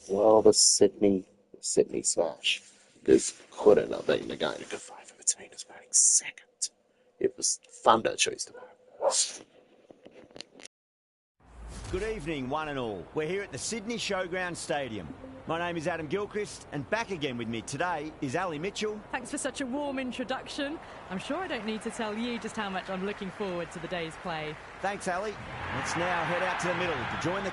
Well, the Sydney Smash just couldn't have been the game to go five of between us batting second. It was Thunder choice to bat. Good evening, one and all. We're here at the Sydney Showground Stadium. My name is Adam Gilchrist, and back again with me today is Ali Mitchell. Thanks for such a warm introduction. I'm sure I don't need to tell you just how much I'm looking forward to the day's play. Thanks, Ali. Let's now head out to the middle to join the...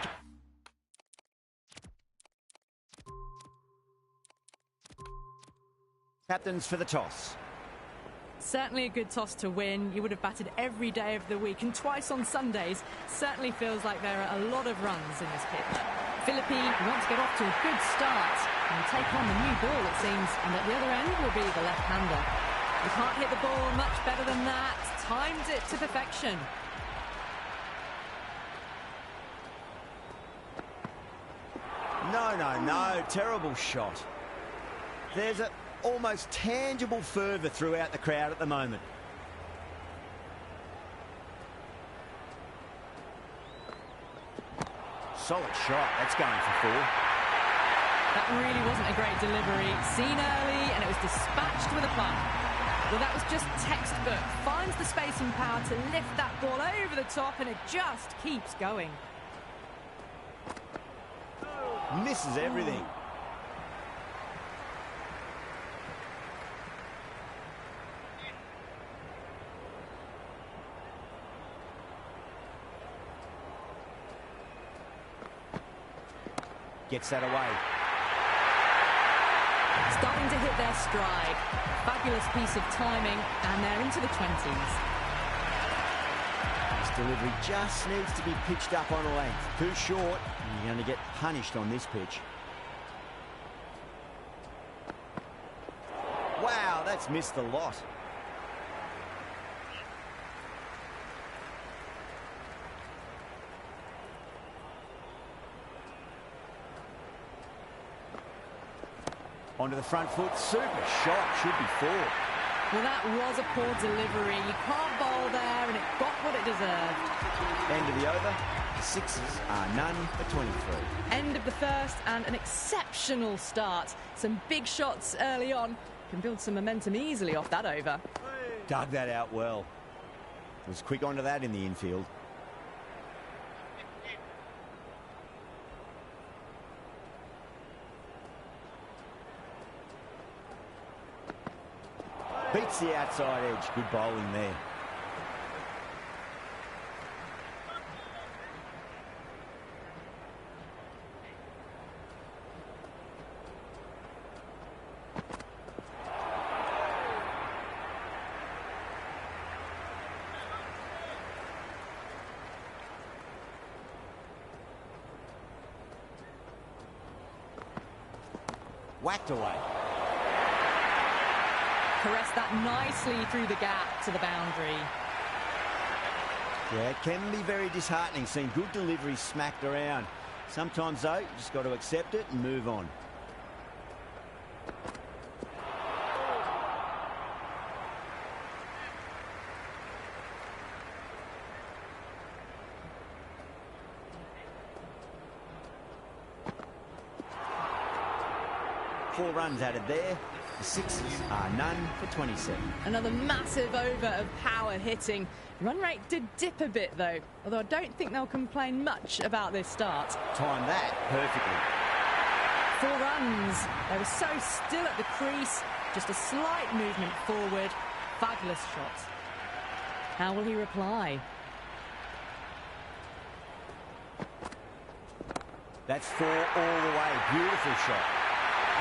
captains for the toss. Certainly a good toss to win. You would have batted every day of the week and twice on Sundays. Certainly feels like there are a lot of runs in this pitch. Philippi wants to get off to a good start and take on the new ball, it seems, and at the other end will be the left-hander. You can't hit the ball much better than that. Timed it to perfection. No. Terrible shot. There's a almost tangible fervour throughout the crowd at the moment. Solid shot. That's going for four. That really wasn't a great delivery. Seen early, and it was dispatched with a punt. Well, that was just textbook. Finds the space and power to lift that ball over the top, and it just keeps going. Misses everything. Gets that away. Starting to hit their stride. Fabulous piece of timing, and they're into the 20s. This delivery just needs to be pitched up on a length. Too short, and you're going to get punished on this pitch. Wow, that's missed a lot. Onto the front foot, super shot, should be four. Well, that was a poor delivery. You can't bowl there, and it got what it deserved. End of the over, the sixes are none for 23. End of the first, and an exceptional start. Some big shots early on. Can build some momentum easily off that over. Dug that out well. Was quick onto that in the infield. Beats the outside edge. Good bowling there. Whacked away. Caressed that nicely through the gap to the boundary. Yeah, it can be very disheartening seeing good deliveries smacked around. Sometimes, though, you just got to accept it and move on. Four runs added there. The sixes are none for 27. Another massive over of power hitting. Run rate did dip a bit, though, although I don't think they'll complain much about this start. Timed that perfectly. 4 runs. They were so still at the crease. Just a slight movement forward. Fabulous shot. How will he reply? That's 4 all the way. Beautiful shot.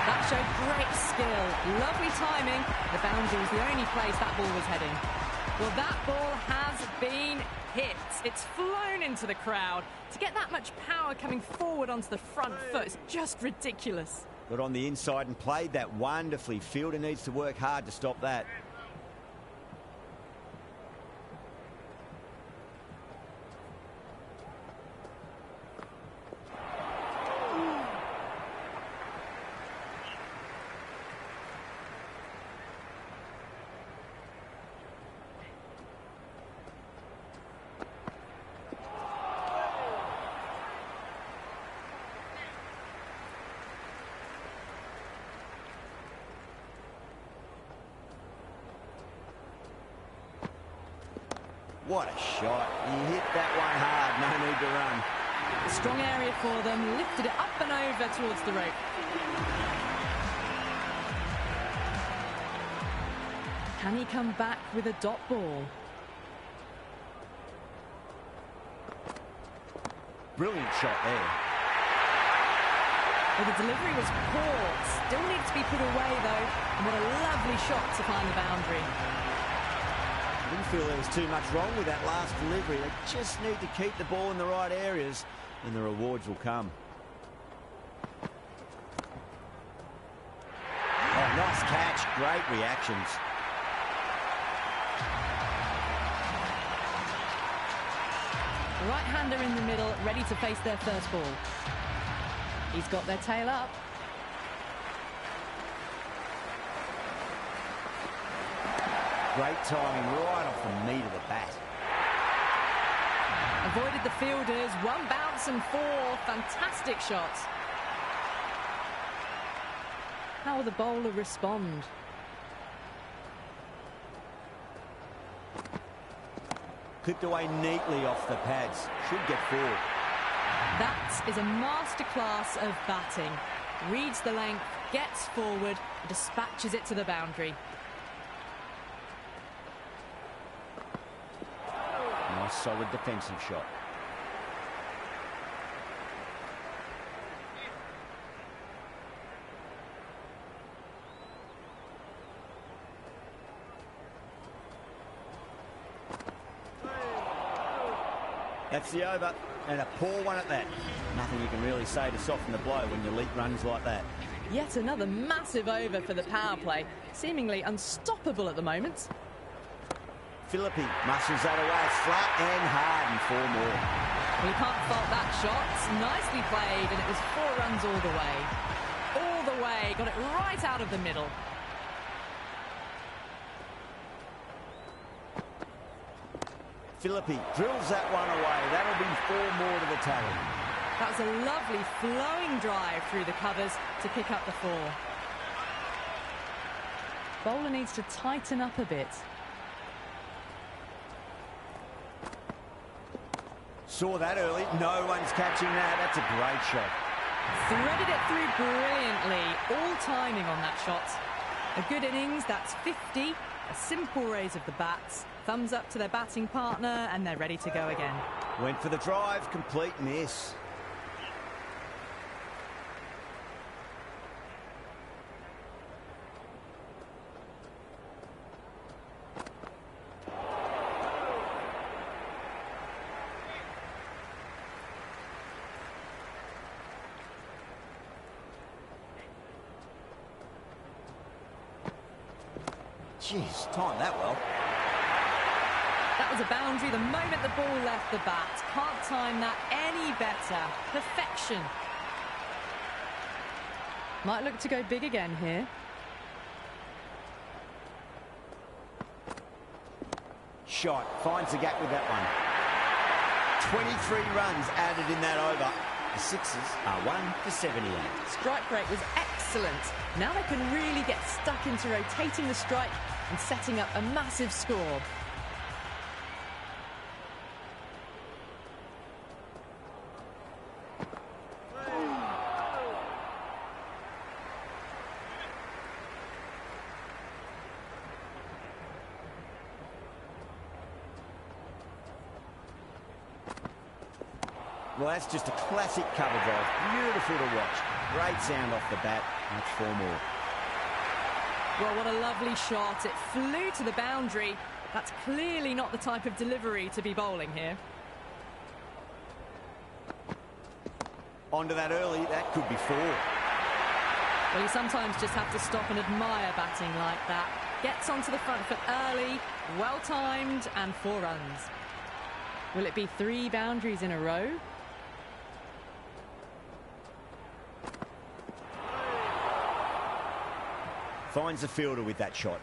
That showed great skill, lovely timing. The boundary was the only place that ball was heading. Well, that ball has been hit. It's flown into the crowd. To get that much power coming forward onto the front foot is just ridiculous. Got on the inside and played that wonderfully. Fielder needs to work hard to stop that. What a shot. He hit that one hard. No need to run. A strong area for them. Lifted it up and over towards the rope. Can he come back with a dot ball? Brilliant shot there. Well, the delivery was poor. Still needs to be put away, though. And what a lovely shot to find the boundary. I didn't feel there was too much wrong with that last delivery. They just need to keep the ball in the right areas, and the rewards will come. Oh, nice catch. Great reactions. The right-hander in the middle, ready to face their first ball. He's got their tail up. Great timing right off the meat of the bat. Avoided the fielders, one bounce and four. Fantastic shots. How will the bowler respond? Clipped away neatly off the pads. Should get forward. That is a masterclass of batting. Reads the length, gets forward, dispatches it to the boundary. Nice solid defensive shot. That's the over, and a poor one at that. Nothing you can really say to soften the blow when your lead runs like that. Yet another massive over for the power play. Seemingly unstoppable at the moment. Philippi muscles that away flat and hard, and four more. Well, you can't fault that shot. Nicely played, and it was 4 runs all the way. All the way, got it right out of the middle. Philippi drills that one away. That'll be 4 more to the tally. That was a lovely flowing drive through the covers to pick up the 4. Bowler needs to tighten up a bit. Saw that early. No one's catching that. That's a great shot. Threaded it through brilliantly. All timing on that shot. A good innings. That's 50. A simple raise of the bats. Thumbs up to their batting partner, and they're ready to go again. Went for the drive. Complete miss. Jeez, timed that well. That was a boundary the moment the ball left the bat. Can't time that any better. Perfection. Might look to go big again here. Shot. Finds the gap with that one. 23 runs added in that over. The sixes are 1 for 78. Strike rate was excellent. Now they can really get stuck into rotating the strike and setting up a massive score. Well, that's just a classic cover drive. Beautiful to watch. Great sound off the bat. That's 4 more. Well, what a lovely shot. It flew to the boundary. That's clearly not the type of delivery to be bowling here. Onto that early. That could be 4. Well, you sometimes just have to stop and admire batting like that. Gets onto the front foot early, well-timed, and 4 runs. Will it be 3 boundaries in a row? Finds the fielder with that shot.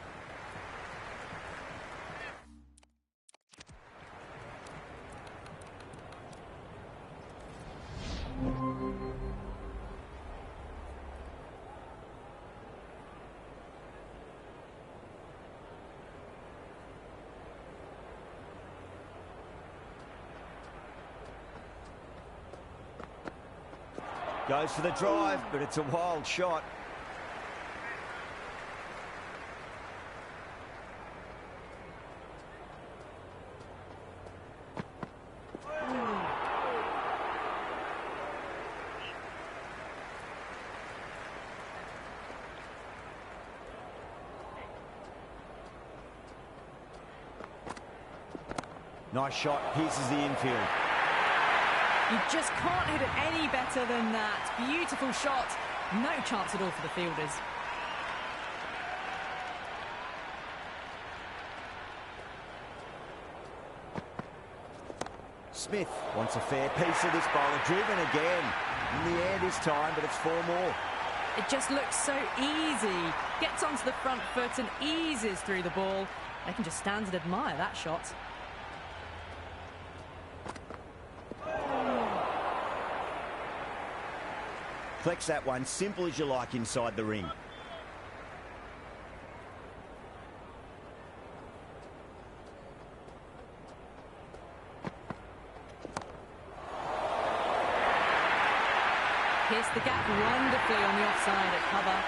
Goes for the drive, but it's a wild shot. Nice shot, pierces the infield. You just can't hit it any better than that. Beautiful shot. No chance at all for the fielders. Smith wants a fair piece of this bowler. Driven again. In the air this time, but it's 4 more. It just looks so easy. Gets onto the front foot and eases through the ball. They can just stand and admire that shot. Flex that one, simple as you like inside the ring. Pierced the gap wonderfully on the offside at cover.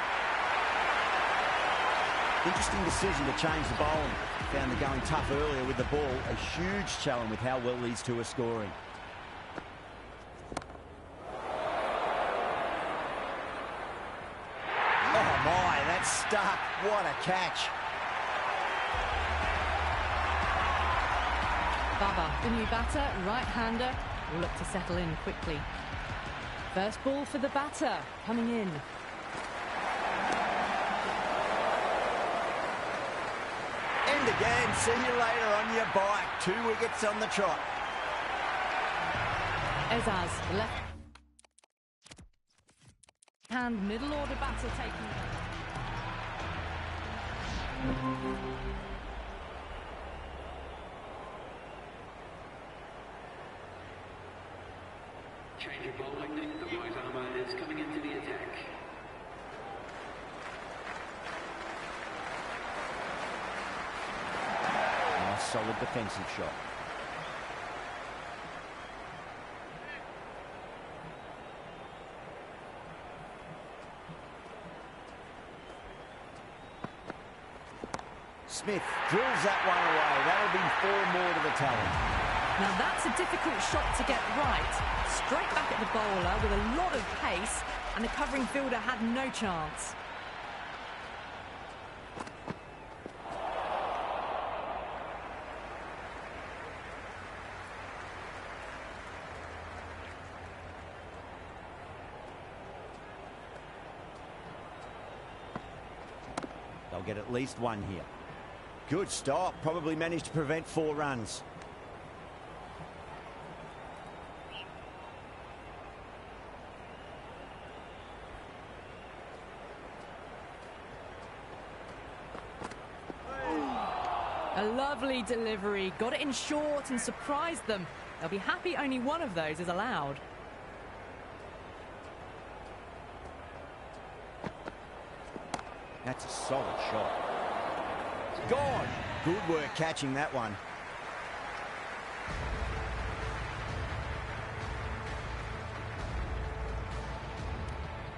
Interesting decision to change the bowling. Found the going tough earlier with the ball. A huge challenge with how well these two are scoring. Oh my, that's stuck. What a catch. Baba, the new batter, right-hander, will look to settle in quickly. First ball for the batter, coming in. And again, see you later on your bike. 2 wickets on the trot. Ezaz, the left hand middle order batter taking. Change of bowling, the right armour is coming into the attack. Nice solid defensive shot. Smith drills that one away. That'll be 4 more to the tally. Now that's a difficult shot to get right. Straight back at the bowler with a lot of pace, and the covering fielder had no chance. They'll get at least 1 here. Good stop. Probably managed to prevent 4 runs. A lovely delivery, got it in short and surprised them. They'll be happy only 1 of those is allowed. That's a solid shot. Gone. Good work catching that one.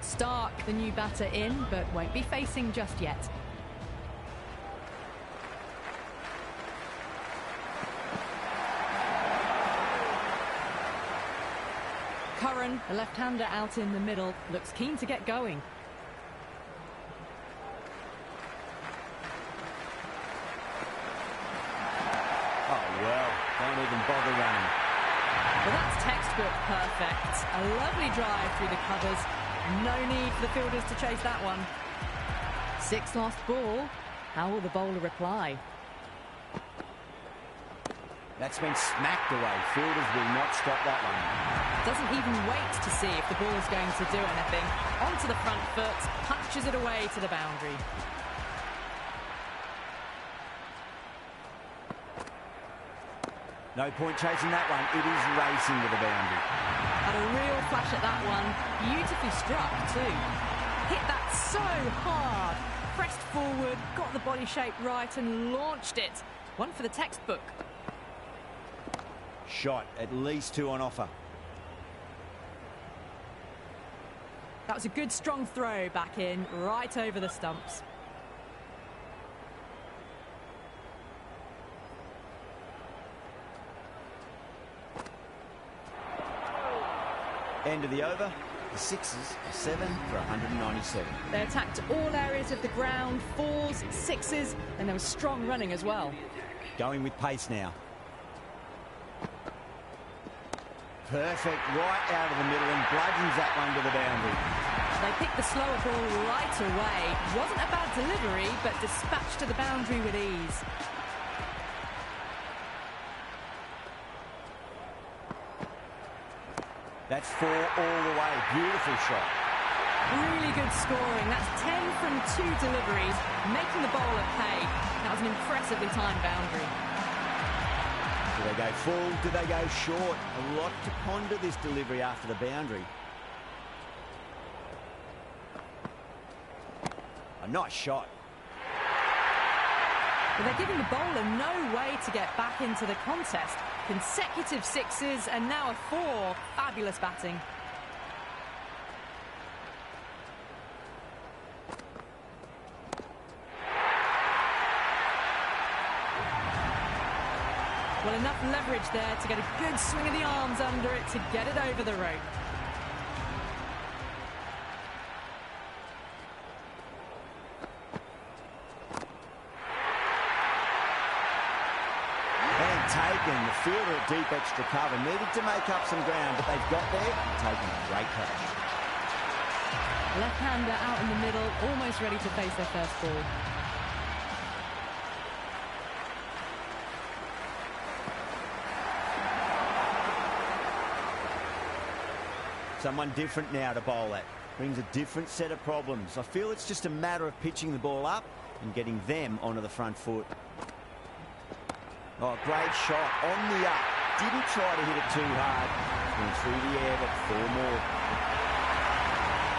Stark, the new batter in, but won't be facing just yet. Curran, the left-hander out in the middle, looks keen to get going. Don't even bother running. Well, that's textbook perfect. A lovely drive through the covers. No need for the fielders to chase that one. 6 lost ball. How will the bowler reply? That's been smacked away. Fielders will not stop that one. Doesn't even wait to see if the ball is going to do anything. Onto the front foot, punches it away to the boundary. No point chasing that one. It is racing to the boundary. Had a real flash at that one. Beautifully struck too. Hit that so hard. Pressed forward, got the body shape right and launched it. One for the textbook. Shot. At least 2 on offer. That was a good strong throw back in, right over the stumps. End of the over. The Sixers are 7 for 197. They attacked all areas of the ground, 4s, 6s, and there was strong running as well. Going with pace now. Perfect, right out of the middle and bludgeons that one to the boundary. They picked the slower ball right away. Wasn't a bad delivery, but dispatched to the boundary with ease. That's 4 all the way. Beautiful shot. Really good scoring. That's 10 from 2 deliveries, making the bowler pay. That was an impressively timed boundary. Do they go full? Do they go short? A lot to ponder this delivery after the boundary. A nice shot. But they're giving the bowler no way to get back into the contest. Consecutive 6s and now a 4. Fabulous batting. Well, enough leverage there to get a good swing of the arms under it to get it over the rope. And taken. The fielder at deep extra cover needed to make up some ground, but they've got there and taken a great catch. Left-hander out in the middle, almost ready to face their first ball. Someone different now to bowl at. Brings a different set of problems. I feel it's just a matter of pitching the ball up and getting them onto the front foot. Oh, great shot on the up. Didn't try to hit it too hard. Went through the air, but 4 more.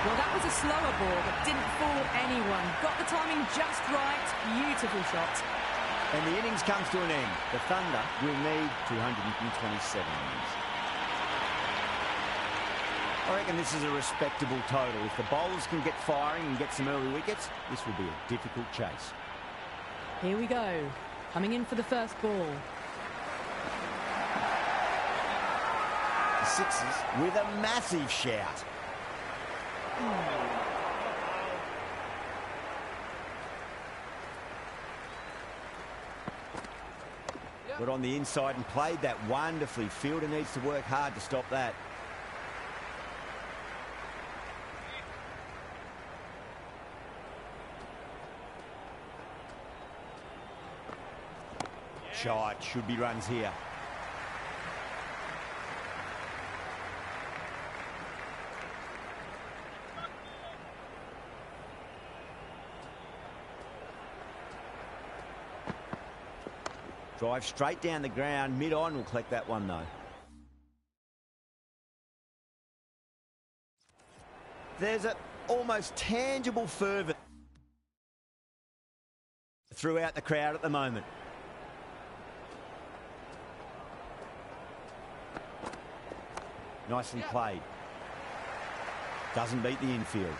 Well, that was a slower ball, but didn't fool anyone. Got the timing just right. Beautiful shot. And the innings comes to an end. The Thunder will need 227 runs. I reckon this is a respectable total. If the bowlers can get firing and get some early wickets, this will be a difficult chase. Here we go. Coming in for the first ball. The Sixers with a massive shout. Got on the inside and played that wonderfully. Fielder needs to work hard to stop that. Shot, should be runs here. Drive straight down the ground, mid-on will collect that one though. There's an almost tangible fervour throughout the crowd at the moment. Nicely played. Doesn't beat the infield.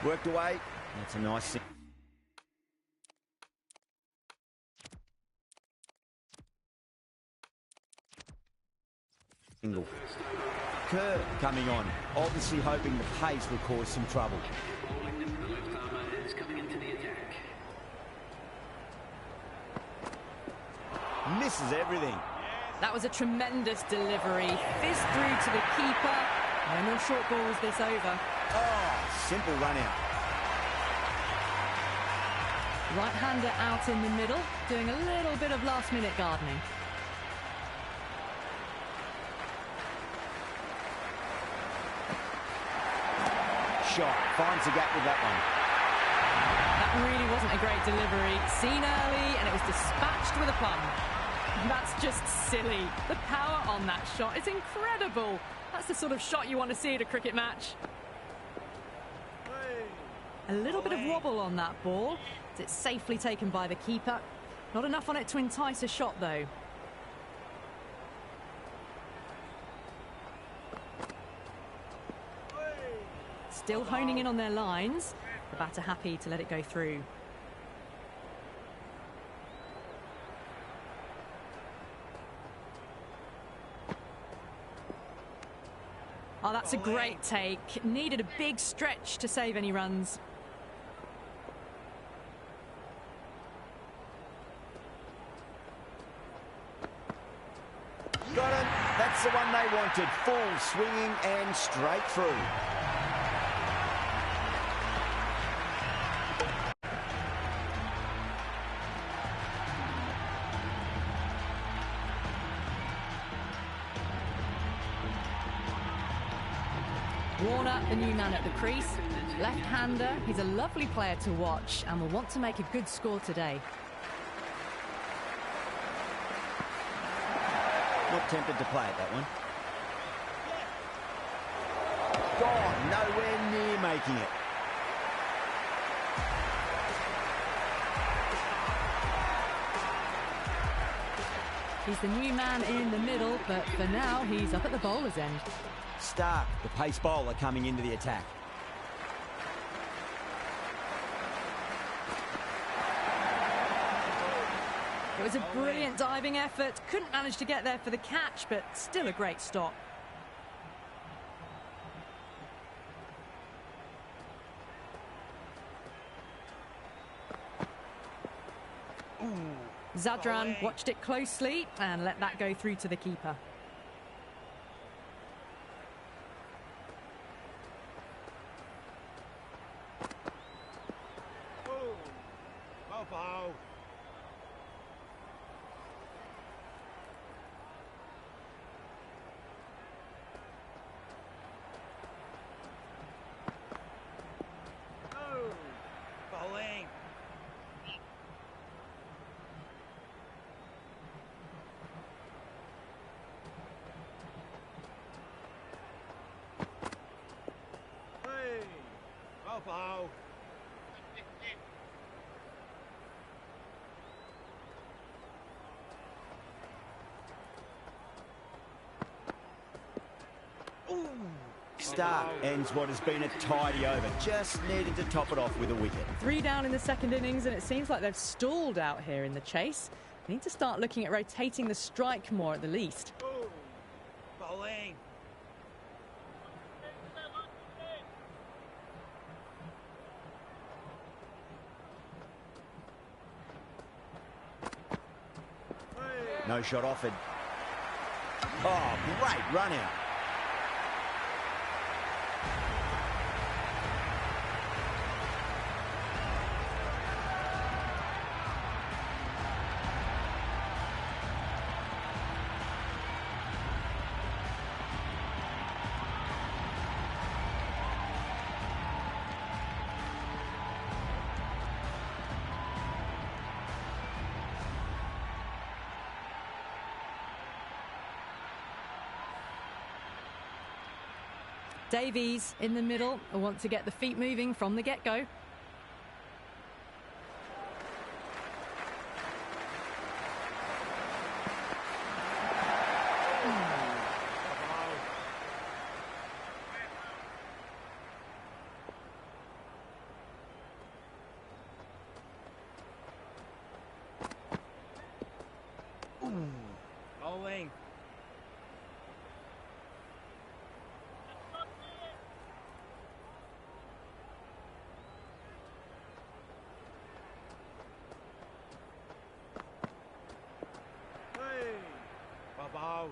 Worked away. That's a nice single. Kerr coming on, obviously hoping the pace will cause some trouble. The left armour is coming into the attack. Misses everything. That was a tremendous delivery. Fizz through to the keeper. No more short balls this over. Oh, simple run out. Right-hander out in the middle, doing a little bit of last-minute gardening. Shot, finds the gap with that one. That really wasn't a great delivery. Seen early, and it was dispatched with a plum. That's just silly. The power on that shot is incredible. That's the sort of shot you want to see at a cricket match. A little bit of wobble on that ball. It's safely taken by the keeper. Not enough on it to entice a shot, though. Still honing in on their lines. The batter happy to let it go through. Oh, that's a great take. Needed a big stretch to save any runs. Got him. That's the one they wanted. Full swinging and straight through. Warner, the new man at the crease. Left-hander, he's a lovely player to watch and will want to make a good score today. Not tempted to play it, that one. Gone, nowhere near making it. He's the new man in the middle, but for now, he's up at the bowler's end. Stark, the pace bowler, coming into the attack. It was a brilliant diving effort. Couldn't manage to get there for the catch, but still a great stop. Zadran watched it closely and let that go through to the keeper. Stark ends what has been a tidy over. Just needed to top it off with a wicket. 3 down in the second innings, and it seems like they've stalled out here in the chase. They need to start looking at rotating the strike more at the least. Bowling. No shot offered. Oh, great run out. Davies in the middle. I want to get the feet moving from the get-go. Bowling. Out.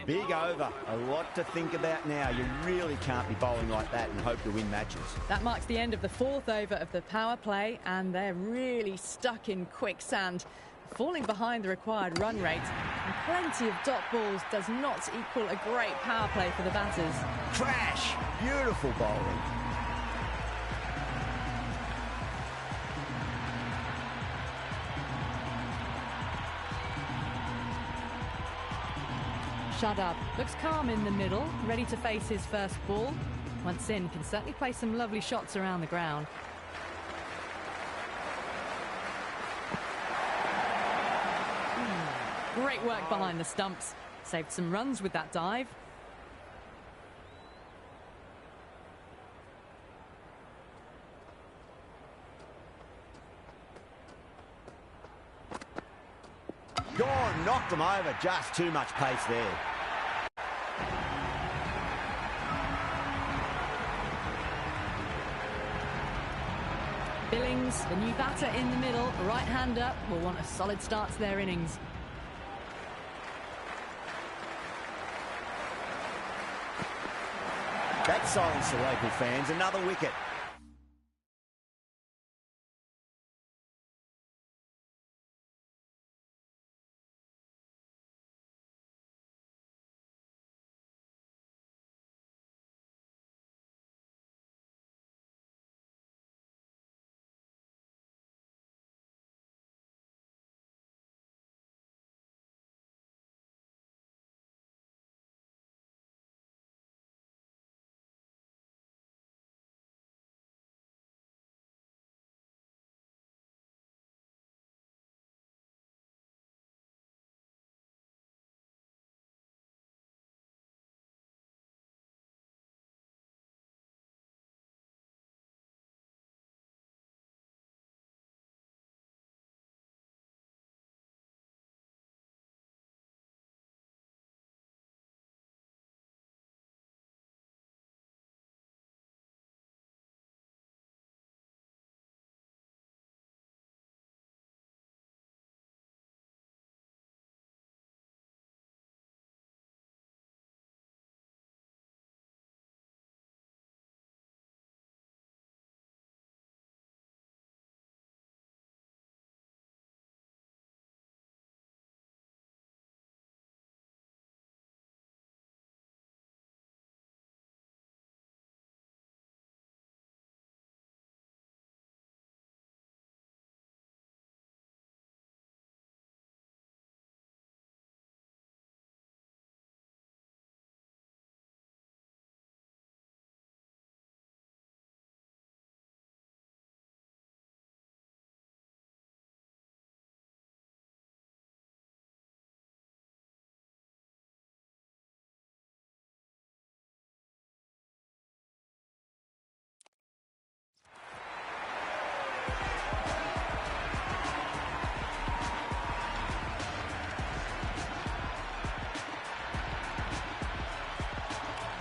Big over. A lot to think about now. You really can't be bowling like that and hope to win matches. That marks the end of the 4th over of the power play, and they're really stuck in quicksand, falling behind the required run rate. And plenty of dot balls does not equal a great power play for the batters. Crash! Beautiful bowling. shut up. Looks calm in the middle, ready to face his first ball. Once in, can certainly play some lovely shots around the ground. Great work behind the stumps. Saved some runs with that dive. Gone, knocked them over. Just too much pace there. Billings, the new batter in the middle, right-hander, will want a solid start to their innings. That silenced the local fans. Another wicket.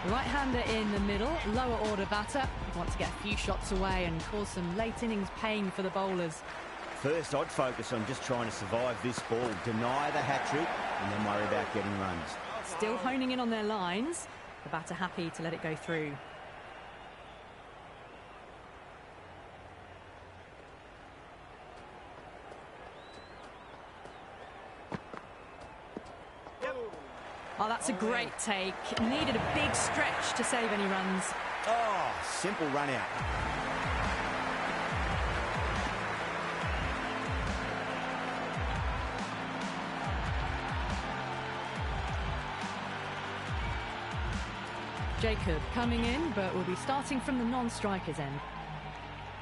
Right-hander in the middle, lower order batter. Want to get a few shots away and cause some late innings pain for the bowlers. First, I'd focus on just trying to survive this ball, deny the hat-trick, and then worry about getting runs. Still honing in on their lines. The batter happy to let it go through. Oh, that's a great take. Needed a big stretch to save any runs. Oh, simple run out. Jacob coming in, but will be starting from the non-striker's end.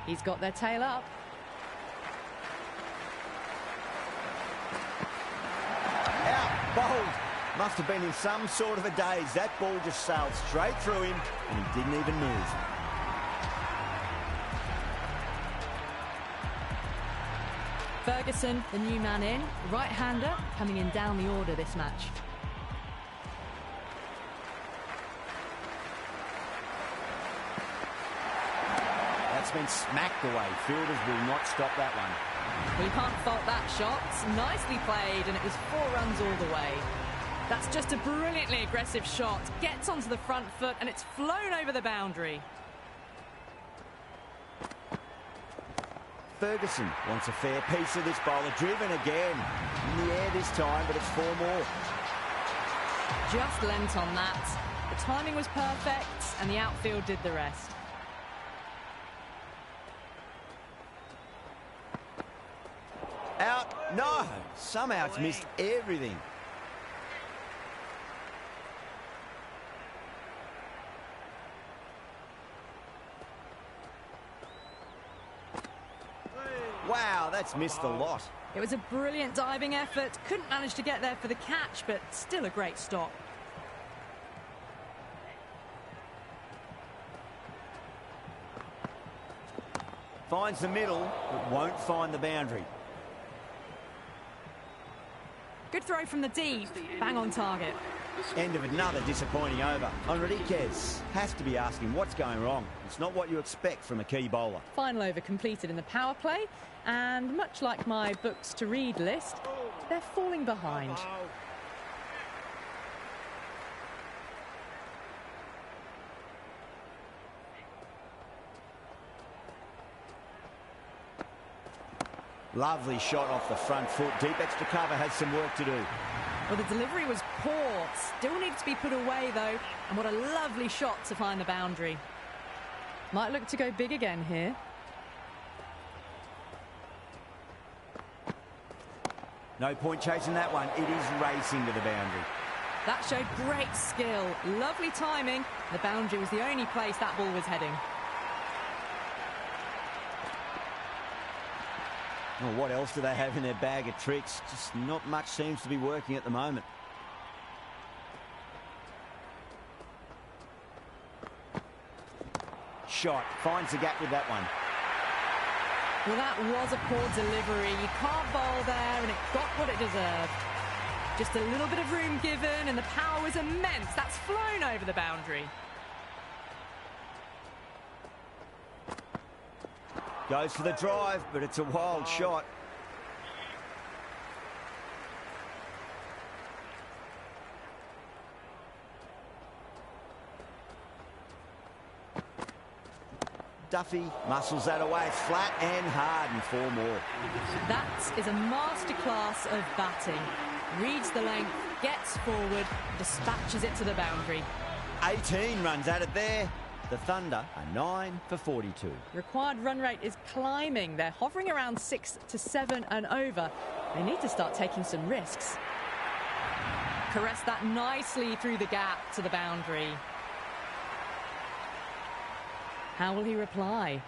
He's got their tail up. Out, bowled. Must have been in some sort of a daze. That ball just sailed straight through him and he didn't even move. Ferguson, the new man in. Right-hander coming in down the order this match. That's been smacked away. Fielders will not stop that one. Well, you can't fault that shot. Nicely played, and it was 4 runs all the way. That's just a brilliantly aggressive shot. Gets onto the front foot, and it's flown over the boundary. Ferguson wants a fair piece of this bowler. Driven again. In the air this time, but it's 4 more. Just lent on that. The timing was perfect, and the outfield did the rest. Out. No. Somehow it's missed everything. Wow, that's missed the lot. It was a brilliant diving effort. Couldn't manage to get there for the catch, but still a great stop. Finds the middle, but won't find the boundary. Good throw from the deep. Bang on target. End of another disappointing over. Enriquez has to be asking what's going wrong. It's not what you expect from a key bowler. Final over completed in the power play, and much like my books to read list, they're falling behind. Lovely shot off the front foot. Deep extra cover has some work to do. Well, the delivery was poor. Still needs to be put away, though. And what a lovely shot to find the boundary. Might look to go big again here. No point chasing that one. It is racing to the boundary. That showed great skill. Lovely timing. The boundary was the only place that ball was heading. Well, what else do they have in their bag of tricks? Just not much seems to be working at the moment. Shot. Finds the gap with that one. Well, that was a poor delivery. You can't bowl there, and it got what it deserved. Just a little bit of room given, and the power was immense. That's flown over the boundary. Goes for the drive, but it's a wild shot. Duffy muscles that away. It's flat and hard and 4 more. That is a masterclass of batting. Reads the length, gets forward, dispatches it to the boundary. 18 runs at it there. The Thunder are 9 for 42. Required run rate is climbing. They're hovering around 6 to 7 and over. They need to start taking some risks. Caress that nicely through the gap to the boundary. How will he reply?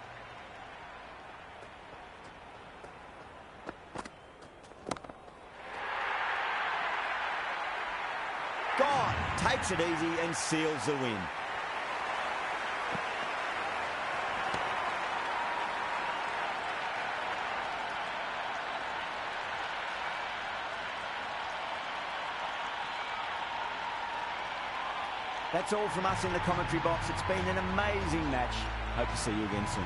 Gone. Takes it easy and seals the win. That's all from us in the commentary box. It's been an amazing match. Hope to see you again soon.